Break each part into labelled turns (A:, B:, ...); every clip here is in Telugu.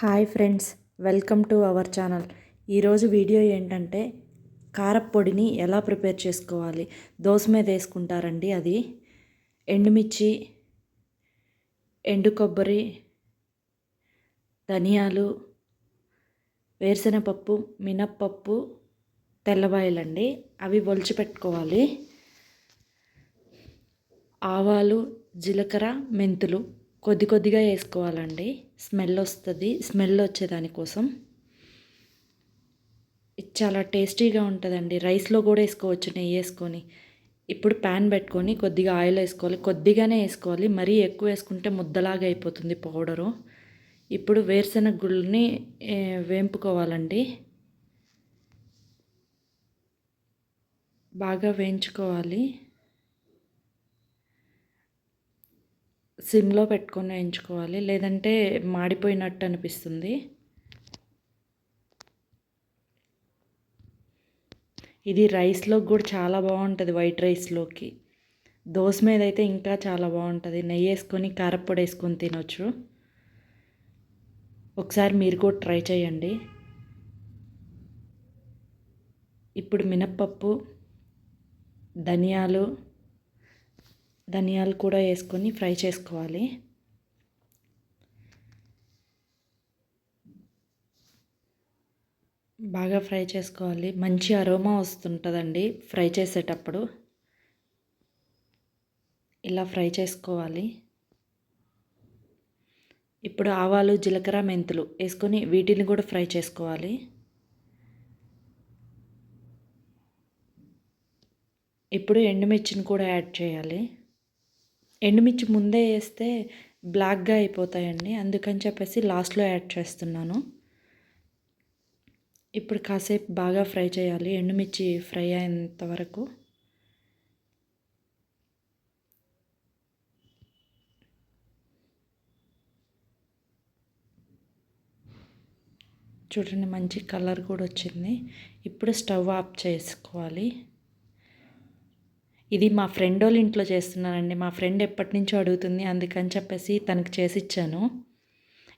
A: Hi friends, welcome to our channel. ఈరోజు వీడియో ఏంటంటే కారప్పొడిని ఎలా ప్రిపేర్ చేసుకోవాలి. దోశ మీద వేసుకుంటారండి. అది ఎండుమిర్చి, ఎండు కొబ్బరి, ధనియాలు, వేరుశనగపప్పు, మినప్పప్పు, తెల్లవాయలండి. అవి ఒలిచి పెట్టుకోవాలి. ఆవాలు, జీలకర్ర, మెంతులు కొద్ది కొద్దిగా వేసుకోవాలండి. స్మెల్ వస్తుంది. స్మెల్ వచ్చేదానికోసం ఇది చాలా టేస్టీగా ఉంటుందండి. రైస్లో కూడా వేసుకోవచ్చు నెయ్యి వేసుకొని. ఇప్పుడు ప్యాన్ పెట్టుకొని కొద్దిగా ఆయిల్ వేసుకోవాలి. కొద్దిగానే వేసుకోవాలి, మరీ ఎక్కువ వేసుకుంటే ముద్దలాగా అయిపోతుంది పౌడరు. ఇప్పుడు వేరుశనగ గుళ్ళని వేంపుకోవాలండి. బాగా వేయించుకోవాలి. సిమ్లో పెట్టుకొని వేయించుకోవాలి, లేదంటే మాడిపోయినట్టు అనిపిస్తుంది. ఇది రైస్లోకి కూడా చాలా బాగుంటుంది. వైట్ రైస్లోకి, దోశ మీద అయితే ఇంకా చాలా బాగుంటుంది. నెయ్యి వేసుకొని కారప్పొడి వేసుకొని తినొచ్చు. ఒకసారి మీరు కూడా ట్రై చేయండి. ఇప్పుడు మినప్పప్పు, ధనియాలు కూడా వేసుకొని ఫ్రై చేసుకోవాలి. బాగా ఫ్రై చేసుకోవాలి. మంచి అరోమా వస్తుంటుందండి ఫ్రై చేసేటప్పుడు. ఇలా ఫ్రై చేసుకోవాలి. ఇప్పుడు ఆవాలు, జీలకర్ర, మెంతులు వేసుకొని వీటిని కూడా ఫ్రై చేసుకోవాలి. ఇప్పుడు ఎండుమిర్చిని కూడా యాడ్ చేయాలి. ఎండుమిర్చి ముందే వేస్తే బ్లాక్గా అయిపోతాయండి, అందుకని చెప్పేసి లాస్ట్లో యాడ్ చేస్తున్నాను. ఇప్పుడు కాసేపు బాగా ఫ్రై చేయాలి, ఎండుమిర్చి ఫ్రై అయ్యేంత వరకు. చూడండి, మంచి కలర్ కూడా వచ్చింది. ఇప్పుడు స్టవ్ ఆఫ్ చేసుకోవాలి. ఇది మా ఫ్రెండ్ వాళ్ళ ఇంట్లో చేస్తున్నానండి. మా ఫ్రెండ్ ఎప్పటి నుంచో అడుగుతుంది, అందుకని చెప్పేసి తనకు చేసి ఇచ్చాను.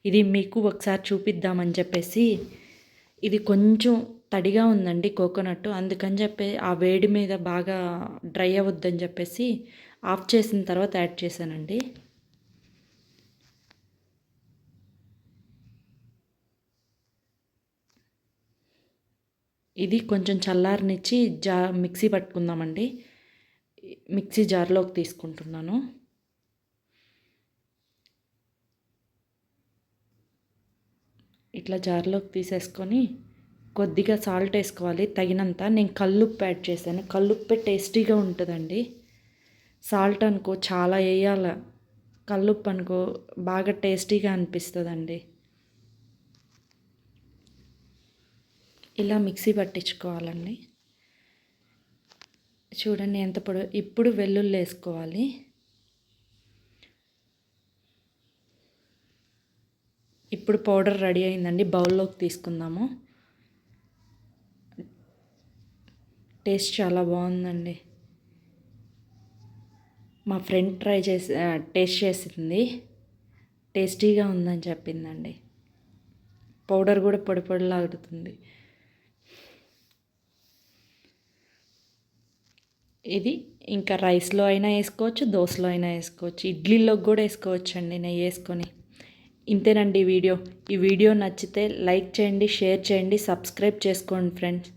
A: ఇది మీకు ఒకసారి చూపిద్దామని చెప్పేసి. ఇది కొంచెం తడిగా ఉందండి కోకోనట్, అందుకని చెప్పి ఆ వేడి మీద బాగా డ్రై అవ్వద్దని చెప్పేసి ఆఫ్ చేసిన తర్వాత యాడ్ చేశానండి. ఇది కొంచెం చల్లారనిచ్చి మిక్సీ పట్టుకుందామండి. మిక్సీ జార్లోకి తీసుకుంటున్నాను. ఇట్లా జార్లోకి తీసేసుకొని కొద్దిగా సాల్ట్ వేసుకోవాలి తగినంత. నేను కల్లుప్పు యాడ్ చేశాను. కల్లుప్పే టేస్టీగా ఉంటుందండి. సాల్ట్ అనుకో చాలా వేయాల, కల్లుప్పు అనుకో బాగా టేస్టీగా అనిపిస్తుందండి. ఇలా మిక్సీ పట్టించుకోవాలండి. చూడండి ఎంత పొడి. ఇప్పుడు వెల్లుల్లి వేసుకోవాలి. ఇప్పుడు పౌడర్ రెడీ అయిందండి. బౌల్లోకి తీసుకుందాము. టేస్ట్ చాలా బాగుందండి. మా ఫ్రెండ్ టేస్ట్ చేసింది, టేస్టీగా ఉందని చెప్పిందండి. పౌడర్ కూడా పొడి పొడిలాడుతుంది. ఇది ఇంకా రైస్లో అయినా వేసుకోవచ్చు, దోశలో అయినా వేసుకోవచ్చు, ఇడ్లీలోకి కూడా వేసుకోవచ్చు అండి నెయ్యి వేసుకొని. ఇంతేనండి వీడియో. ఈ వీడియో నచ్చితే లైక్ చేయండి, షేర్ చేయండి, సబ్స్క్రైబ్ చేసుకోండి ఫ్రెండ్స్.